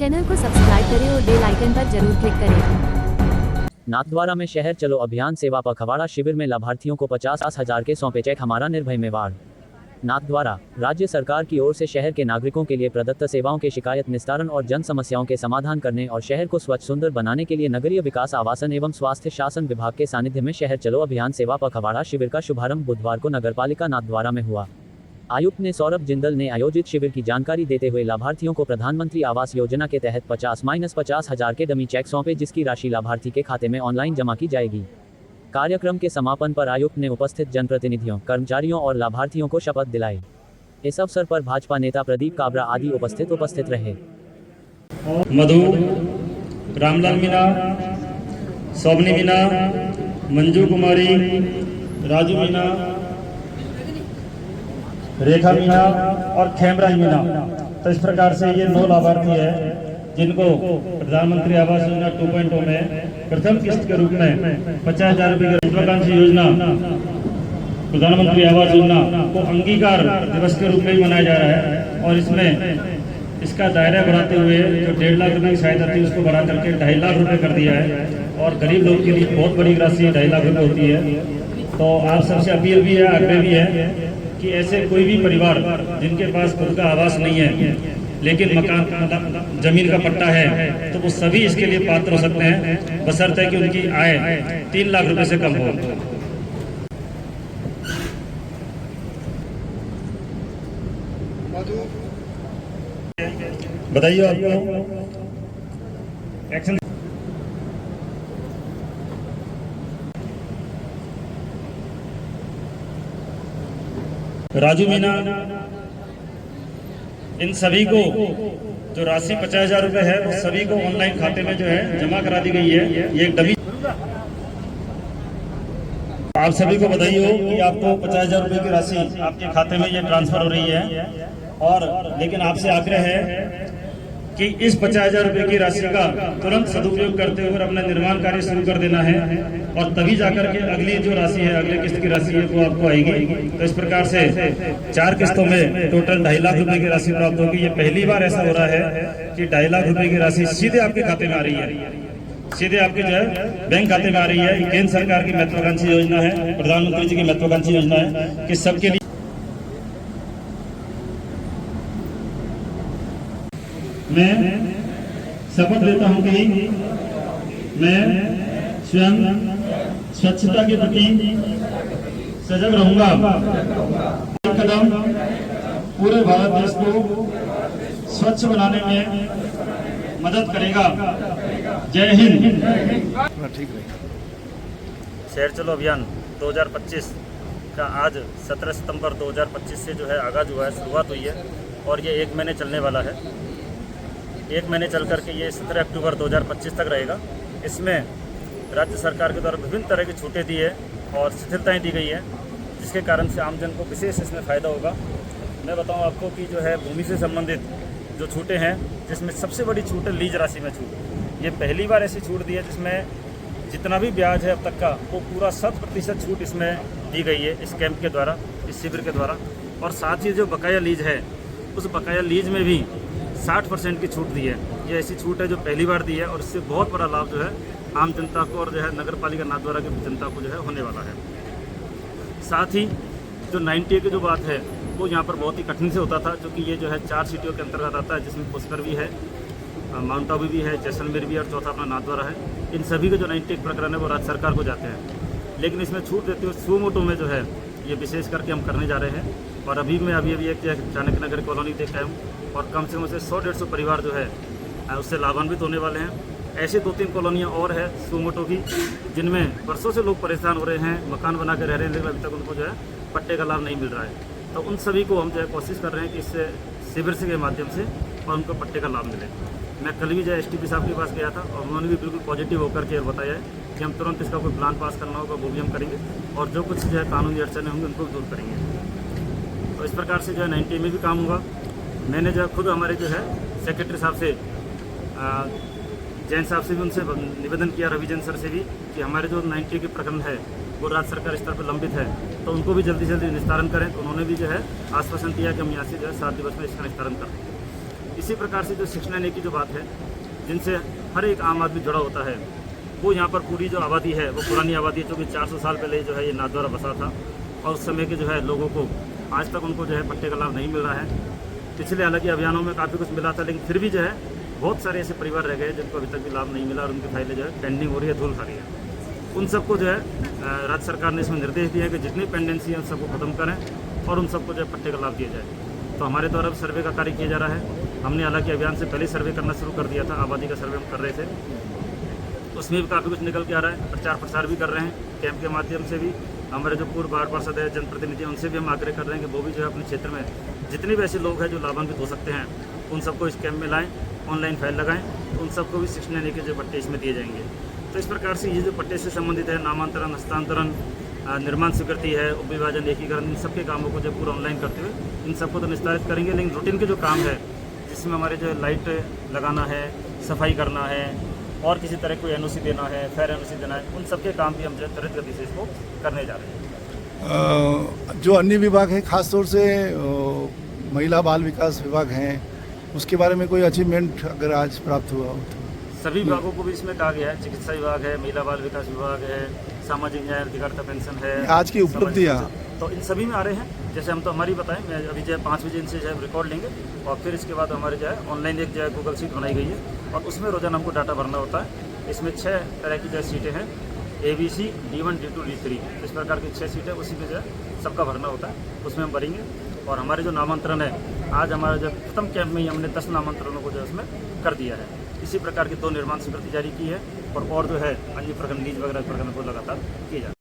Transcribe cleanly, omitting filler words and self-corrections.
Channel को subscribe करें और बेल आइकन पर जरूर क्लिक करें। नाथद्वारा में शहर चलो अभियान सेवा पखवाड़ा शिविर में लाभार्थियों को 50,000 के सौंपे चेक। हमारा निर्भय मेवाड़। नाथद्वारा राज्य सरकार की ओर से शहर के नागरिकों के लिए प्रदत्त सेवाओं के शिकायत निस्तारण और जन समस्याओं के समाधान करने और शहर को स्वच्छ सुंदर बनाने के लिए नगरीय विकास आवासन एवं स्वास्थ्य शासन विभाग के सानिध्य में शहर चलो अभियान सेवा पखवाड़ा शिविर का शुभारंभ बुधवार को नगरपालिका नाथद्वारा में हुआ। आयुक्त ने सौरभ जिंदल ने आयोजित शिविर की जानकारी देते हुए लाभार्थियों को प्रधानमंत्री आवास योजना के तहत 50,000 के डमी चेक सौंपे, जिसकी राशि लाभार्थी के खाते में ऑनलाइन जमा की जाएगी। कार्यक्रम के समापन पर आयुक्त ने उपस्थित जनप्रतिनिधियों, कर्मचारियों और लाभार्थियों को शपथ दिलाई। इस अवसर पर भाजपा नेता प्रदीप काबरा आदि उपस्थित रहे। मधु, रामलाल मीना, सोमनी मीना, मंजू कुमारी, राजू मीना, रेखा मीना और खेमराज मीना। तो इस प्रकार से ये 9 लाभार्थी है जिनको प्रधानमंत्री आवास योजना 2.0 में प्रथम किस्त के रूप में 50,000 रुपये की महत्वाकांक्षी योजना प्रधानमंत्री आवास योजना को अंगीकार दिवस के रूप में ही मनाया जा रहा है। और इसमें इसका दायरा बढ़ाते हुए जो 1.5 लाख रुपये की सहायता थी उसको बढ़ा करके 2.5 लाख रुपये कर दिया है। और गरीब लोगों के लिए बहुत बड़ी राशि 2.5 लाख रुपये होती है। तो आप सबसे अपील भी है, आग्रह भी है कि ऐसे कोई भी परिवार जिनके पास खुद का आवास नहीं है लेकिन मकान जमीन का पट्टा है, तो वो सभी इसके लिए पात्र हो सकते हैं, बशर्ते कि उनकी आय 3 लाख रुपए से कम हो। बताइए आपको एक्शन। राजू मीना, इन सभी को जो राशि 50,000 रुपये है वो सभी को ऑनलाइन खाते में जो है जमा करा दी गई है। ये एक डमी आप सभी को बधाई हो कि आपको 50,000 रुपये की राशि आपके खाते में ये ट्रांसफर हो रही है। और लेकिन आपसे आग्रह है कि इस 50,000 रुपये की राशि का तुरंत सदुपयोग करते हुए अपना निर्माण कार्य शुरू कर देना है और तभी जाकर के अगली जो राशि है, अगले किस्त की राशि है वो आपको आएगी। तो इस प्रकार से 4 किस्तों में टोटल 2.5 लाख रुपए की राशि प्राप्त होगी। ये पहली बार ऐसा हो रहा है कि 2.5 लाख रुपए की राशि सीधे आपके खाते में आ रही है, सीधे आपके जो है बैंक खाते में आ रही है। केंद्र सरकार की महत्वाकांक्षी योजना है, प्रधानमंत्री जी की महत्वाकांक्षी योजना है कि सबके लिए। मैं शपथ लेता हूं कि मैं स्वयं स्वच्छता के प्रति सजग रहूंगा। एक कदम पूरे भारत देश को स्वच्छ बनाने में मदद करेगा। जय हिंद। शहर चलो अभियान 2025 का आज 17 सितंबर 2025 से जो है आगाज हुआ है, शुरुआत हुई है और ये 1 महीने चलने वाला है। 1 महीने चल करके ये 17 अक्टूबर 2025 तक रहेगा। इसमें राज्य सरकार के द्वारा विभिन्न तरह की छूटें दी है और शिथिलताएँ दी गई है, जिसके कारण से आमजन को विशेष इसमें फ़ायदा होगा। मैं बताऊं आपको कि जो है भूमि से संबंधित जो छूटें हैं, जिसमें सबसे बड़ी छूट है लीज राशि में छूट। ये पहली बार ऐसी छूट दी है जिसमें जितना भी ब्याज है अब तक का वो पूरा 100% छूट इसमें दी गई है इस कैंप के द्वारा, इस शिविर के द्वारा। और साथ ही जो बकाया लीज है उस बकाया लीज में भी 60% की छूट दी है। ये ऐसी छूट है जो पहली बार दी है और इससे बहुत बड़ा लाभ जो है आम जनता को और जो है नगर पालिका नाथद्वारा की जनता को जो है होने वाला है। साथ ही जो 90A की जो बात है वो यहाँ पर बहुत ही कठिन से होता था, क्योंकि ये जो है 4 सिटियों के अंतर्गत आता है, जिसमें पुष्कर भी है, माउंट आबू भी है, जैसलमेर भी है और चौथा अपना नाथद्वारा है। इन सभी के जो 90A प्रकरण है वो राज्य सरकार को जाते हैं, लेकिन इसमें छूट देते हुए सुओ मोटो में जो है ये विशेष करके हम करने जा रहे हैं। और अभी मैं अभी एक चाणक्य नगर कॉलोनी देख आया हूँ और कम से कम 100-150 परिवार जो है उससे लाभान्वित होने वाले हैं। ऐसे 2-3 कॉलोनियाँ और है सुओ मोटो की, जिनमें वर्षों से लोग परेशान हो रहे हैं, मकान बना के रह रहे हैं, लेकिन अभी तक उनको जो है पट्टे का लाभ नहीं मिल रहा है। तो उन सभी को हम जो है कोशिश कर रहे हैं कि इससे शिविर के माध्यम से और उनको पट्टे का लाभ मिले। मैं कल भी जो है STP साहब के पास गया था और उन्होंने भी बिल्कुल पॉजिटिव होकर के बताया है कि हम तुरंत इसका कोई प्लान पास करना होगा वो भी हम करेंगे और जो कुछ जो है कानूनी अड़चने होंगी उनको भी दूर करेंगे। तो इस प्रकार से जो है 90A में भी काम होगा। मैंने जो है खुद हमारे जो है सेक्रेटरी साहब से, जैन साहब से भी उनसे निवेदन किया, रवि जैन सर से भी, कि हमारे जो 90A के प्रकरण है वो राज्य सरकार स्तर पर लंबित है तो उनको भी जल्दी से जल्दी निस्तारण करें। तो उन्होंने भी जो है आश्वासन दिया कि हम यहाँ से जो है 7 दिवस में इसका निस्तारण करें। इसी प्रकार से जो 69A की जो बात है, जिनसे हर एक आम आदमी जुड़ा होता है, वो यहाँ पर पूरी जो आबादी है वो पुरानी आबादी है, जो कि 400 साल पहले जो है ये नाथद्वारा बसा था और उस समय के जो है लोगों को आज तक उनको जो है पट्टे का लाभ नहीं मिल रहा है। पिछले हालांकि अभियानों में काफ़ी कुछ मिला था, लेकिन फिर भी जो है बहुत सारे ऐसे परिवार रह गए जिनको अभी तक भी लाभ नहीं मिला और उनकी फाइलें जो है पेंडिंग हो रही है, धूल खा रही है। उन सबको जो है राज्य सरकार ने इसमें निर्देश दिया है कि जितनी पेंडेंसी है उन सबको खत्म करें और उन सबको जो है पट्टे का लाभ दिया जाए। तो हमारे द्वारा सर्वे का कार्य किया जा रहा है। हमने हालांकि अभियान से पहले सर्वे करना शुरू कर दिया था, आबादी का सर्वे हम कर रहे थे, उसमें भी काफ़ी कुछ निकल के आ रहा है। प्रचार प्रसार भी कर रहे हैं कैंप के माध्यम से भी। हमारे जो पूर्व वार्ड पार्षद है, जनप्रतिनिधि, उनसे भी हम आग्रह कर रहे हैं कि वो भी जो है अपने क्षेत्र में जितने भी ऐसे लोग हैं जो लाभान्वित हो सकते हैं उन सबको इस कैंप में लाएँ, ऑनलाइन फाइल लगाएँ, उन सबको भी 69A के जो पट्टे इसमें दिए जाएंगे। तो इस प्रकार से ये जो पट्टे से संबंधित है, नामांतरण, हस्तांतरण, निर्माण स्वीकृति है, उपविभाजन, एकीकरण, इन सबके कामों को जो पूरा ऑनलाइन करते हुए इन सबको तो निस्तारित करेंगे। लेकिन रूटीन के जो काम है जिसमें हमारे जो लाइट लगाना है, सफाई करना है और किसी तरह कोई एनओसी देना है, फायर एनओसी देना है, उन सबके काम भी हम जो त्वरित गति से इसको करने जा रहे हैं। जो अन्य विभाग है, खासतौर से महिला बाल विकास विभाग हैं, उसके बारे में कोई अचीवमेंट अगर आज प्राप्त हुआ हो तो? सभी विभागों को भी इसमें कहा गया है। चिकित्सा विभाग है, महिला बाल विकास विभाग है, सामाजिक न्याय अधिकारिता पेंशन है, आज की उपलब्धियाँ तो इन सभी में आ रहे हैं। जैसे हम तो हमारी बताएं, मैं अभी जो है 5 बजे इनसे जो है रिकॉर्ड लेंगे और फिर इसके बाद हमारे जो है ऑनलाइन एक जो है गूगल शीट बनाई गई है और उसमें रोजाना हमको डाटा भरना होता है। इसमें 6 तरह की जो है सीटें हैं, ABC, D1, D2, D3, इस प्रकार की 6 सीटें, उसी में जो है सबका भरना होता है, उसमें हम भरेंगे। और हमारे जो नामांतरण है, आज हमारे जो प्रथम कैंप में ही हमने 10 नामांतरणों को जो है उसमें कर दिया है। इसी प्रकार की 2 निर्माण स्वीकृति जारी की है और जो है अन्य प्रखंड लीज वगैरह प्रखंड को लगातार किए जा रहे हैं।